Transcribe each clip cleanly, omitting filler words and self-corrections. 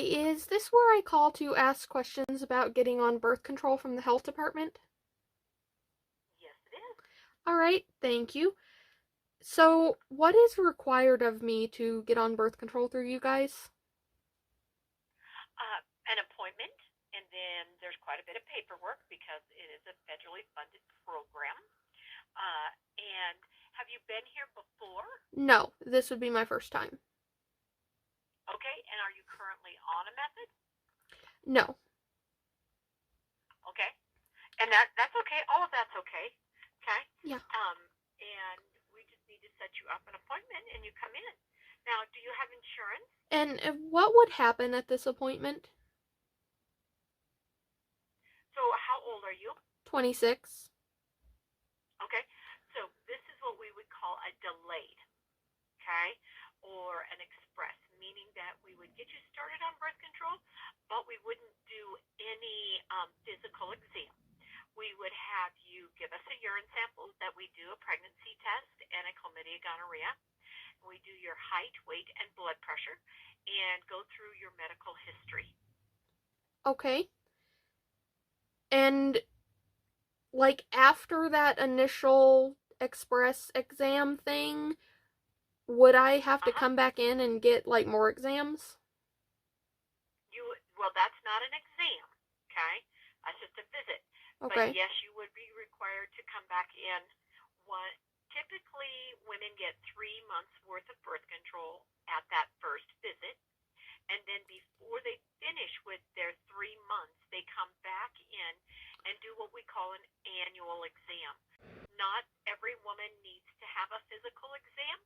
is this where I call to ask questions about getting on birth control from the health department? Yes, it is. Alright, thank you. So, what is required of me to get on birth control through you guys? An appointment, and then there's quite a bit of paperwork because it is a federally funded program. And have you been here before? No, this would be my first time. Okay, and are you currently on a method? No. Okay, and that's okay. All of that's okay. Okay. Yeah. And we just need to set you up an appointment, and you come in. Now, do you have insurance? And what would happen at this appointment? So, how old are you? 26. Okay, so this is what we would call a delayed, okay, or an express, meaning that we would get you started on birth control, but we wouldn't do any physical exam. We would have you give us a urine sample that we do a pregnancy test and a chlamydia gonorrhea. We do your height, weight, and blood pressure and go through your medical history. Okay. And, like, after that initial express exam thing, would I have to Uh-huh. come back in and get, like, more exams? You well, that's not an exam, okay? That's just a visit. But Okay. yes, you would be required to come back in. One typically women get 3 months worth of birth control at that first visit, and then before they finish with their 3 months, they come back in and do what we call an annual exam. Not every woman needs to have a physical exam,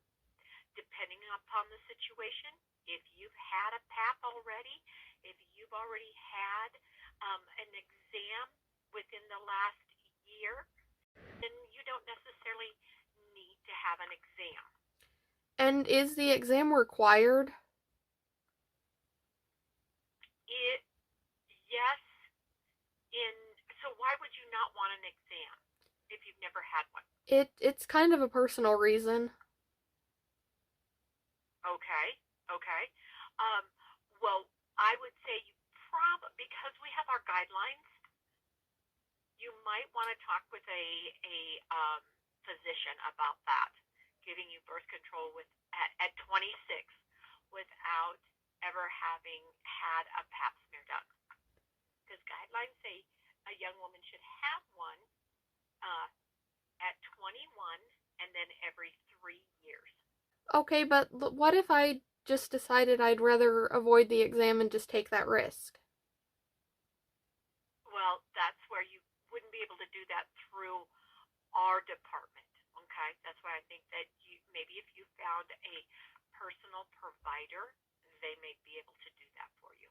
depending upon the situation. If you've had a PAP already, if you've already had an exam within the last year, then you don't necessarily need to have an exam. And is the exam required? It yes, in so why would you not want an exam if you've never had one? It's kind of a personal reason. Okay, okay. Um, well, I would say you probably because we have our guidelines, you might want to talk with a physician about that, giving you birth control at 26 without ever having had a pap smear done. Because guidelines say a young woman should have one uh, at 21 and then every 3 years. Okay, but what if I just decided I'd rather avoid the exam and just take that risk? Well, that's where you wouldn't be able to do that through our department. Okay, that's why I think that you maybe if you found a personal provider, they may be able to do that for you.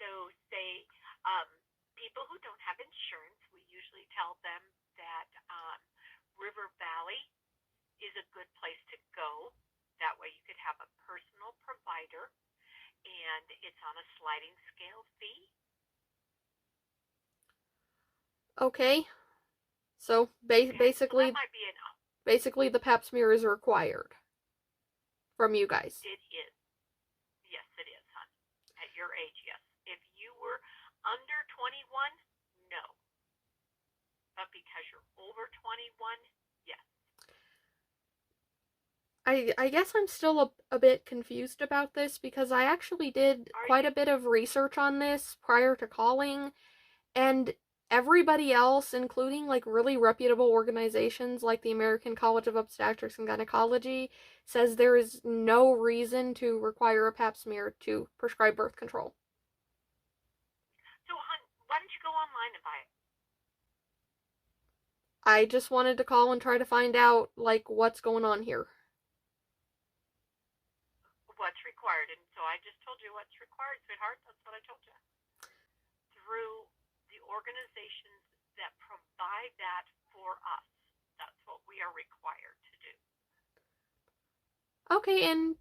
So, say um, people who don't have insurance, we usually tell them that River Valley is a good place to go. That way, you could have a personal provider, and it's on a sliding scale fee. Okay. So Okay, so that basically might be an basically the pap smear is required from you guys. it is. Yes, it is, hon. At your age, yes. If you were under 21, no. But because you're over 21, yes. I guess I'm still a bit confused about this because I actually did Are quite you? a bit of research on this prior to calling, and everybody else, including like really reputable organizations like the American College of Obstetrics and Gynecology, says there is no reason to require a pap smear to prescribe birth control. So, hon, why don't you go online and buy it? I just wanted to call and try to find out like what's going on here. What's required? And so I just told you what's required, sweetheart. That's what I told you. Through the organizations that provide that for us, that's what we are required to do. Okay, and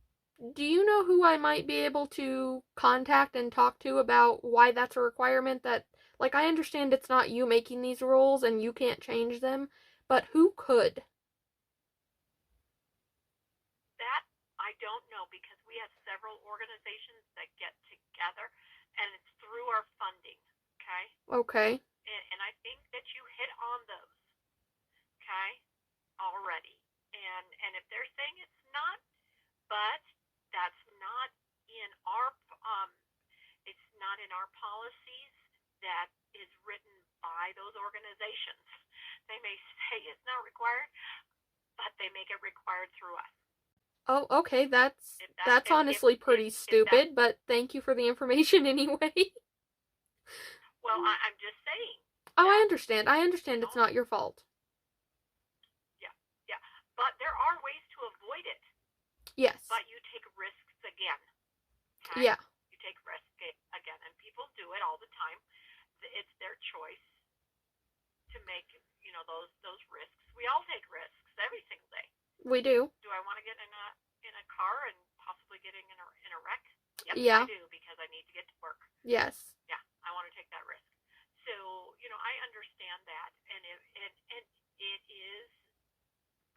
do you know who I might be able to contact and talk to about why that's a requirement that, like, I understand it's not you making these rules and you can't change them, but who could? That I don't know because we have several organizations that get Okay. And I think that you hit on those, okay, already. And if they're saying it's not, but that's not in our it's not in our policies that is written by those organizations. They may say it's not required, but they make it required through us. Oh, okay. If that That's honestly pretty if that stupid, but thank you for the information anyway. well, I'm just saying Oh, I that understand. I you understand it's know not your fault. yeah, yeah. But there are ways to avoid it. Yes. But you take risks again. Okay? Yeah. You take risks again, and people do it all the time. It's their choice to make those risks. We all take risks every single day. We do. Do I want to get in a car and possibly getting in a wreck? Yep, I Yeah. do because I need to get to work. Yes. Yeah, I want to take that risk. So I understand that, and it is.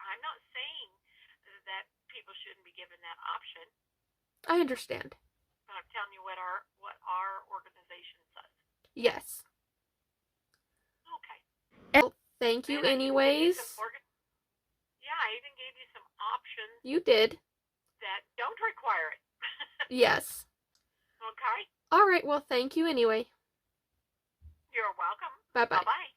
I'm not saying that people shouldn't be given that option, I understand. but I'm telling you what our organization says. Yes. Okay. Well, thank you And I even gave you some anyways. yeah, I even gave you some options You did. that don't require it. Yes. Okay? All right. Well, thank you anyway. You're welcome. Bye-bye. Bye-bye.